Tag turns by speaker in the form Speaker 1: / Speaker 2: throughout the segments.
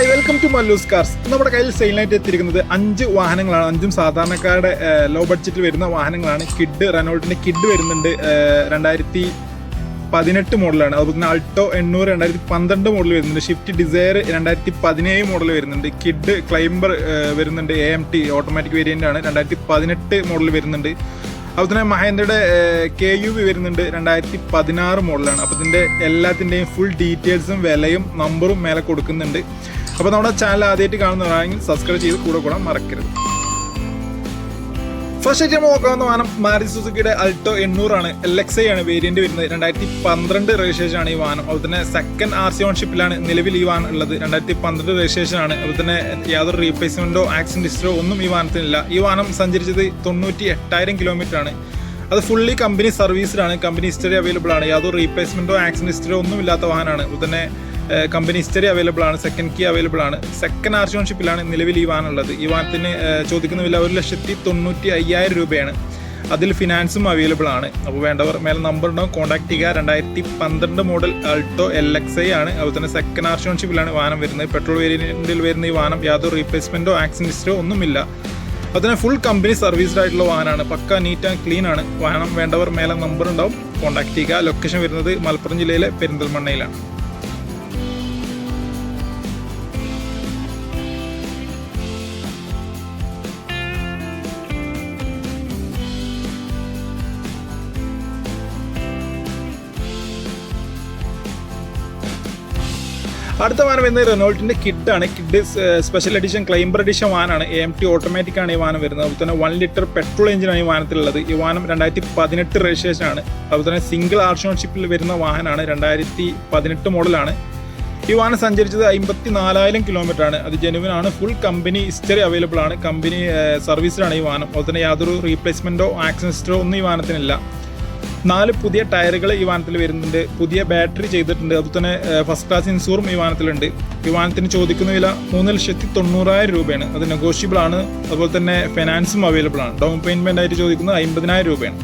Speaker 1: Hi, welcome to Mallus cars. നമ്മുടെ കയ്യിൽ സെയിലിനായിട്ട് എത്തിയിരിക്കുന്നത് 5 വാഹനങ്ങളാണ്. 5ഉം സാധാരണക്കാരുടെ ലോ ബഡ്ജറ്റിൽ വരുന്ന വാഹനങ്ങളാണ്. റെനോൾട്ടിൻ്റെ കിഡ് വരുന്നുണ്ട്, 2018 മോഡലാണ്. അതുപോലെ തന്നെ അൾട്ടോ 800 2012 മോഡൽ വരുന്നുണ്ട്. ഷിഫ്റ്റ് ഡിസയർ 2017 മോഡൽ വരുന്നുണ്ട്. കിഡ് ക്ലൈംബർ വരുന്നുണ്ട്, AMT ഓട്ടോമാറ്റിക് വേരിയൻ്റ് ആണ്, 2018 മോഡൽ വരുന്നുണ്ട്. അതുപോലെ തന്നെ മഹേന്ദ്രയുടെ KUV വരുന്നുണ്ട്, 2016 മോഡലാണ്. അപ്പോൾ ഇതിൻ്റെ എല്ലാത്തിൻ്റെയും ഫുൾ ഡീറ്റെയിൽസും വിലയും നമ്പറും മേലെ കൊടുക്കുന്നുണ്ട്. അപ്പോൾ നമ്മുടെ ചാനൽ ആദ്യമായിട്ട് കാണുന്നവരാണെങ്കിൽ സബ്സ്ക്രൈബ് ചെയ്ത് കൂടെ മറക്കരുത്. ഫസ്റ്റ് ആയിട്ട് നമ്മൾ നോക്കാവുന്ന വാഹനം മാരുതി സുസുക്കിയുടെ അൾട്ടോ 800 ആണ്. LXI ആണ് വേരിയന്റ് വരുന്നത്. 2012 രജിസ്ട്രേഷൻ ആണ് ഈ വാഹനം. അതുപോലെ തന്നെ സെക്കൻഡ് RC ഓൺഷിപ്പിലാണ് നിലവിൽ ഈ വാഹനം ഉള്ളത്. 2012 രജിസ്ട്രേഷൻ ആണ്. അതുപോലെ തന്നെ യാതൊരു റീപ്ലേസ്മെന്റോ ആക്സിഡന്റ് ഹിസ്റ്ററോ ഒന്നും ഈ വാഹനത്തിനില്ല. ഈ വാഹനം സഞ്ചരിച്ചത് 98,000 കിലോമീറ്റർ ആണ്. അത് ഫുള്ളി കമ്പനി സർവീസിലാണ്. കമ്പനി ഹിസ്റ്ററി അവൈലബിൾ ആണ്. യാതൊരു റീപ്ലേസ്മെന്റോ ആക്സിഡന്റ് ഹിസ്റ്ററോ ഒന്നും ഇല്ലാത്ത വാഹനമാണ്. അതുപോലെ തന്നെ കമ്പനി ഹിസ്റ്ററി അവൈലബിൾ ആണ്. സെക്കൻഡ് കീ അവൈലബിൾ ആണ്. സെക്കൻഡ് RC ഓൺഷിപ്പിലാണ് നിലവിൽ ഈ വാഹനം ഉള്ളത്. ഈ വാഹനത്തിന് ചോദിക്കുന്ന വില 1,95,000 രൂപയാണ്. അതിൽ ഫിനാൻസും അവൈലബിൾ ആണ്. അപ്പോൾ വേണ്ടവർ മേലെ നമ്പർ ഉണ്ടാവും, കോൺടാക്ട് ചെയ്യുക. 2012 മോഡൽ അൾട്ടോ LXI ആണ്. അതുപോലെ തന്നെ സെക്കൻഡ് RC ഓൺഷിപ്പിലാണ് വാഹനം വരുന്നത്. പെട്രോൾ വേരിയന്റിൽ വരുന്ന ഈ വാഹനം യാതൊരു റീപ്ലേസ്മെന്റോ ആക്സിഡന്റ് ഹിസ്റ്ററോ ഒന്നുമില്ല. അതുപോലെ ഫുൾ കമ്പനി സർവീസ്ഡ് ആയിട്ടുള്ള വാഹനമാണ്. പക്ക നീറ്റ് ആൻഡ് ക്ലീൻ ആണ് വാഹനം. വേണ്ടവർ മേലെ നമ്പർ ഉണ്ടാവും, കോൺടാക്ട് ചെയ്യുക. ലൊക്കേഷൻ വരുന്നത് മലപ്പുറം ജില്ലയിലെ പെരിന്തൽമണ്ണയിലാണ്. അടുത്ത വാഹനം വരുന്നത് റെനോൾട്ടിൻ്റെ കിഡാണ്. Kid special edition climber edition വാഹനമാണ്. AMT ഓട്ടോമാറ്റിക് ആണ് ഈ വാഹനം വരുന്നത്. അതുപോലെ തന്നെ 1 ലിറ്റർ പെട്രോൾ എഞ്ചിനാണ് ഈ വാഹനത്തിലുള്ളത്. ഈ വാഹനം 2018 രജിസ്ട്രേഷൻ ആണ്. അതുപോലെ തന്നെ സിംഗിൾ RC ഓൺഷിപ്പിൽ വരുന്ന വാഹനമാണ്. 2018 മോഡലാണ്. ഈ വാഹനം സഞ്ചരിച്ചത് 54,000 കിലോമീറ്റർ ആണ്. അത് ജെനുവിൻ ആണ്. ഫുൾ കമ്പനി ഹിസ്റ്ററി അവൈലബിൾ ആണ്. കമ്പനി സർവീസിലാണ് ഈ വാഹനം. അതുപോലെ തന്നെ യാതൊരു റീപ്ലേസ്മെന്റോ ആക്സിഡന്റ് ഹിസ്റ്ററോ ഒന്നും ഈ വാഹനത്തിനില്ല. 4 പുതിയ ടയറുകൾ ഈ വാഹനത്തിൽ വരുന്നുണ്ട്. പുതിയ ബാറ്ററി ചെയ്തിട്ടുണ്ട്. അതുപോലെ തന്നെ ഫസ്റ്റ് ക്ലാസ് ഇൻഷൂറും ഈ വാഹനത്തിലുണ്ട്. ഈ വാഹനത്തിന് ചോദിക്കുന്ന വില 3,90,000 രൂപയാണ്. അത് നെഗോഷ്യബിൾ ആണ്. അതുപോലെ തന്നെ ഫിനാൻസും അവൈലബിൾ ആണ്. ഡൗൺ പേയ്മെന്റ് ആയിട്ട് ചോദിക്കുന്നത് 50,000 രൂപയാണ്.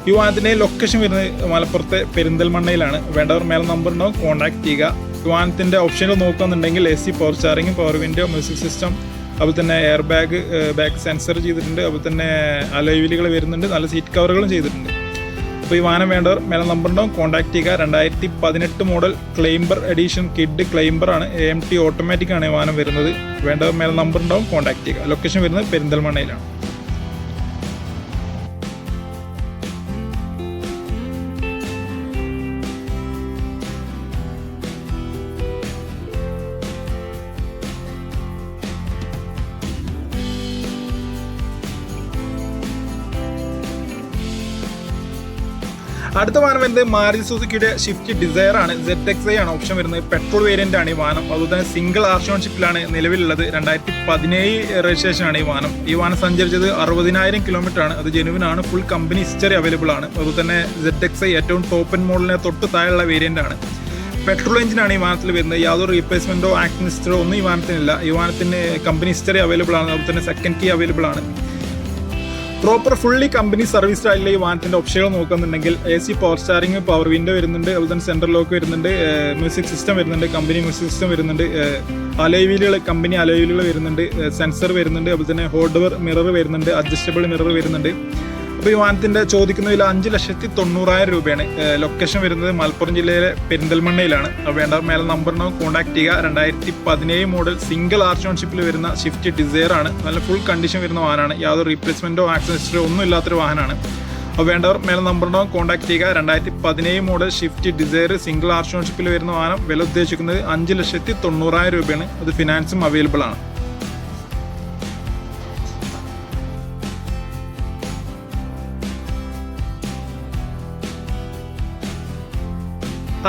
Speaker 1: ഈ വാഹനത്തിൻ്റെ ലൊക്കേഷൻ വരുന്നത് മലപ്പുറത്തെ പെരിന്തൽമണ്ണയിലാണ്. വേണ്ടവർ മേലെ നമ്പർ ഉണ്ടാവും, കോൺടാക്ട് ചെയ്യുക. ഈ വാഹനത്തിൻ്റെ ഓപ്ഷനുകൾ നോക്കുകയാണെന്നുണ്ടെങ്കിൽ AC power steering, power window, music system, അതുപോലെ തന്നെ എയർ ബാഗ്, ബാക്ക് സെൻസർ ചെയ്തിട്ടുണ്ട്. അതുപോലെ തന്നെ അലോയ് വീലുകൾ വരുന്നുണ്ട്. നല്ല സീറ്റ് കവറുകളും ചെയ്തിട്ടുണ്ട്. അപ്പോൾ ഈ വാഹനം വേണ്ടവർ മേലെ നമ്പർ ഉണ്ടാവും, കോൺടാക്ട് ചെയ്യുക. 2018 model climber edition kid climber ആണ്. AMT ഓട്ടോമാറ്റിക് ആണ് ഈ വാഹനം വരുന്നത്. വേണ്ടവർ മേലെ നമ്പർ ഉണ്ടാവും, കോൺടാക്ട് ചെയ്യുക. ലൊക്കേഷൻ വരുന്നത് പെരിന്തൽമണ്ണയിലാണ്. അടുത്ത വാഹനം വരുന്നത് മാരുതി സുസുക്കിയുടെ ഷിഫ്റ്റ് ഡിസയർ ആണ്. ZXI ആണ് ഓപ്ഷൻ വരുന്നത്. പെട്രോൾ വേരിയന്റ് ആണ് ഈ വാഹനം. അതുപോലെ തന്നെ സിംഗിൾ RC ഓൺഷിപ്പിലാണ് നിലവിലുള്ളത്. 2017 രജിസ്ട്രേഷൻ ആണ് ഈ വാഹനം. ഈ വാഹനം സഞ്ചരിച്ചത് 60,000 കിലോമീറ്റർ ആണ്. അത് ജെനുവിൻ ആണ്. ഫുൾ കമ്പനി ഹിസ്റ്ററി അവൈലബിൾ ആണ്. അതുപോലെ തന്നെ ZXI ഏറ്റവും ടോപ്പ് എൻഡ് മോഡലിനെ തൊട്ട് താഴെയുള്ള വേരിയന്റ് ആണ്. പെട്രോൾ എഞ്ചിനാണ് ഈ വാഹനത്തിൽ വരുന്നത്. യാതൊരു റീപ്ലേസ്മെന്റോ ആക്സിഡന്റ് ഹിസ്റ്ററോ ഒന്നും ഈ വാഹനത്തിനില്ല. ഈ വാഹനത്തിന് കമ്പനി ഹിസ്റ്ററി അവൈലബിൾ ആണ്. അതുപോലെ തന്നെ സെക്കൻഡ് കീ അവൈലബിൾ ആണ്. പ്രോപ്പർ ഫുള്ളി കമ്പനി സർവീസ് ആയിട്ടുള്ള ഈ വാഹനത്തിൻ്റെ ഓപ്ഷനുകൾ നോക്കുന്നുണ്ടെങ്കിൽ AC power steering, power window വരുന്നുണ്ട്. അതുപോലെ തന്നെ സെൻട്രൽ ലോക്ക് വരുന്നുണ്ട്. മ്യൂസിക് സിസ്റ്റം വരുന്നുണ്ട്. കമ്പനി മ്യൂസിക് സിസ്റ്റം വരുന്നുണ്ട്. അലോയ് വീലുകൾ, കമ്പനി അലോയ് വീലുകൾ വരുന്നുണ്ട്. സെൻസർ വരുന്നുണ്ട്. അതുപോലെ തന്നെ ഹോൾഡ് ഡോർ മിറർ വരുന്നുണ്ട്. അഡ്ജസ്റ്റബിൾ മിറർ വരുന്നുണ്ട്. അപ്പോൾ ഈ വാഹനത്തിൻ്റെ ചോദിക്കുന്ന വില 5,90,000 രൂപയാണ്. ലൊക്കേഷൻ വരുന്നത് മലപ്പുറം ജില്ലയിലെ പെരിന്തൽമണ്ണയിലാണ്. അപ്പോൾ വേണ്ട മേലെ നമ്പറിനോ കോൺടാക്ട് ചെയ്യുക. 2017 മോഡൽ സിംഗിൾ RC ഓൺഷിപ്പിൽ വരുന്ന ഷിഫ്റ്റ് ഡിസയർ ആണ്. നല്ല ഫുൾ കണ്ടീഷൻ വരുന്ന വാഹനമാണ്. യാതൊരു റീപ്ലേസ്മെന്റോ ആക്സിഡന്റ് ഹിസ്റ്ററോ ഒന്നും ഇല്ലാത്തൊരു വാഹനമാണ്. അപ്പോൾ വേണ്ടവർ മേലെ നമ്പറിനോ കോൺടാക്ട് ചെയ്യുക. 2017 model shift desire single RC ഓൺഷിപ്പിൽ വരുന്ന വാഹനം. വില ഉദ്ദേശിക്കുന്നത് 5,90,000 രൂപയാണ്. അത് ഫിനാൻസും അവൈലബിൾ ആണ്.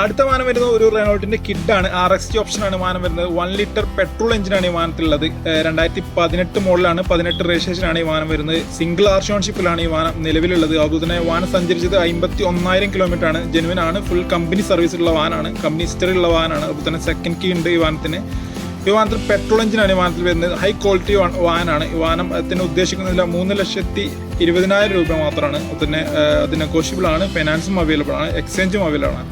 Speaker 1: അടുത്ത വാഹനം വരുന്നത് ഒരു റെനോൾട്ടിന്റെ കിഡാണ്. RXT ഓപ്ഷനാണ് വാഹനം വരുന്നത്. 1 ലിറ്റർ പെട്രോൾ എഞ്ചിനാണ് ഈ വാഹനത്തിലുള്ളത്. 2018 മോഡലാണ്. 18 രജിസ്ട്രേഷൻ ആണ് ഈ വാഹനം വരുന്നത്. സിംഗിൾ RC ഓൺഷിപ്പിലാണ് ഈ വാഹനം നിലവിലുള്ളത്. അതുപോലെ തന്നെ വാഹനം സഞ്ചരിച്ചത് 51,000 കിലോമീറ്റർ ആണ്. ജെനുവിൻ ആണ്. ഫുൾ കമ്പനി സർവീസുള്ള വാഹനമാണ്. കമ്പനി ഹിസ്റ്ററി ഉള്ള വാഹനമാണ്. അതുപോലെ തന്നെ സെക്കൻഡ് കീ ഉണ്ട് ഈ വാഹനത്തിന്. ഈ വാഹനത്തിൽ പെട്രോൾ എഞ്ചിനാണ് ഈ വാഹനത്തിൽ വരുന്നത്. ഹൈ ക്വാളിറ്റി വാഹനമാണ്. ഈ വാഹനത്തിന് ഉദ്ദേശിക്കുന്നതില്ല 3,20,000 രൂപ മാത്രമാണ്. അതുതന്നെ അത് നെഗോഷ്യബിൾ ആണ്. ഫൈനാൻസും അവൈലബിൾ ആണ്. എക്സ്ചേഞ്ചും അവൈലബിൾ ആണ്.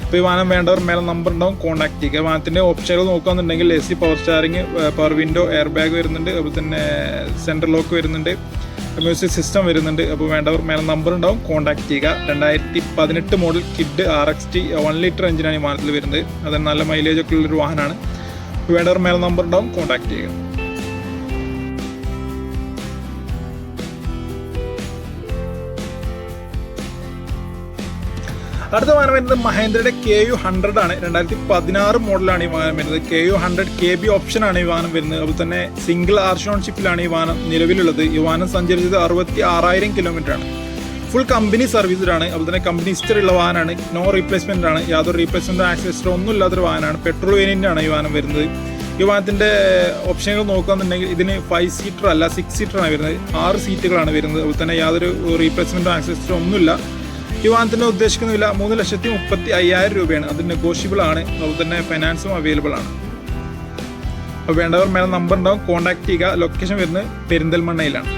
Speaker 1: അപ്പോൾ ഈ വാഹനം വേണ്ടവർ മേലെ നമ്പർ ഉണ്ടാവും, കോൺടാക്ട് ചെയ്യുക. വാഹനത്തിൻ്റെ ഓപ്ഷനുകൾ നോക്കുകയാണെന്നുണ്ടെങ്കിൽ AC power steering, power window, air bag വരുന്നുണ്ട്, അതുപോലെ തന്നെ സെൻട്രൽ ലോക്ക് വരുന്നുണ്ട്, മ്യൂസിക് സിസ്റ്റം വരുന്നുണ്ട്. അപ്പോൾ വേണ്ടവർ മേലെ നമ്പർ ഉണ്ടാവും, കോൺടാക്ട് ചെയ്യുക. 2018 മോഡൽ കിഡ് RXT 1 ലിറ്റർ എഞ്ചിനാണ് ഈ വാഹനത്തിൽ വരുന്നത്. അത് നല്ല മൈലേജ് ഒക്കെ ഉള്ളൊരു വാഹനമാണ്. വേണ്ടവർ മേലെ നമ്പർ ഉണ്ടാവും, കോൺടാക്ട് ചെയ്യുക. അടുത്ത വാഹനം വരുന്നത് മഹേന്ദ്രയുടെ KU100 ആണ്. 2016 മോഡലാണ് ഈ വാഹനം വരുന്നത്. KU100 KB ഓപ്ഷനാണ് ഈ വാഹനം വരുന്നത്. അതുപോലെ തന്നെ സിംഗിൾ ആർഷ് ഓൺഷിപ്പിലാണ് ഈ വാഹനം നിലവിലുള്ളത്. ഈ വാഹനം സഞ്ചരിച്ചത് 66,000 കിലോമീറ്റർ ആണ്. ഫുൾ കമ്പനി സർവീസിലാണ്. അതുപോലെ തന്നെ കമ്പനി ഹിസ്റ്ററി ഉള്ള വാഹനമാണ്. നോ റീപ്ലേസ്മെന്റ് ആണ്. യാതൊരു റീപ്ലേസ്മെന്റ് ആക്സിഡന്റോ ഒന്നും ഇല്ലാത്തൊരു വാഹനമാണ്. പെട്രോൾ വേരിയന്റ് ആണ് ഈ വാഹനം വരുന്നത്. ഈ വാഹനത്തിന്റെ ഓപ്ഷനുകൾ നോക്കുകയാണെന്നുണ്ടെങ്കിൽ ഇതിന് 5 സീറ്റർ അല്ല 6 സീറ്റർ ആണ് വരുന്നത്. 6 സീറ്റുകളാണ് വരുന്നത്. അതുപോലെ തന്നെ യാതൊരു റീപ്ലേസ്മെന്റോ ആക്സിഡന്റോ ഒന്നുമില്ല. ഈ വാഹനത്തിന് ഉദ്ദേശിക്കുന്ന വില 3,35,000 രൂപയാണ്. അത് നെഗോഷ്യബിൾ ആണ്. അതുപോലെ തന്നെ ഫൈനാൻസും അവൈലബിൾ ആണ്. അപ്പോൾ വേണ്ടവർ മേലെ നമ്പർ ഉണ്ടാവും, കോൺടാക്ട് ചെയ്യുക. ലൊക്കേഷൻ വരുന്നത് പെരിന്തൽമണ്ണയിലാണ്.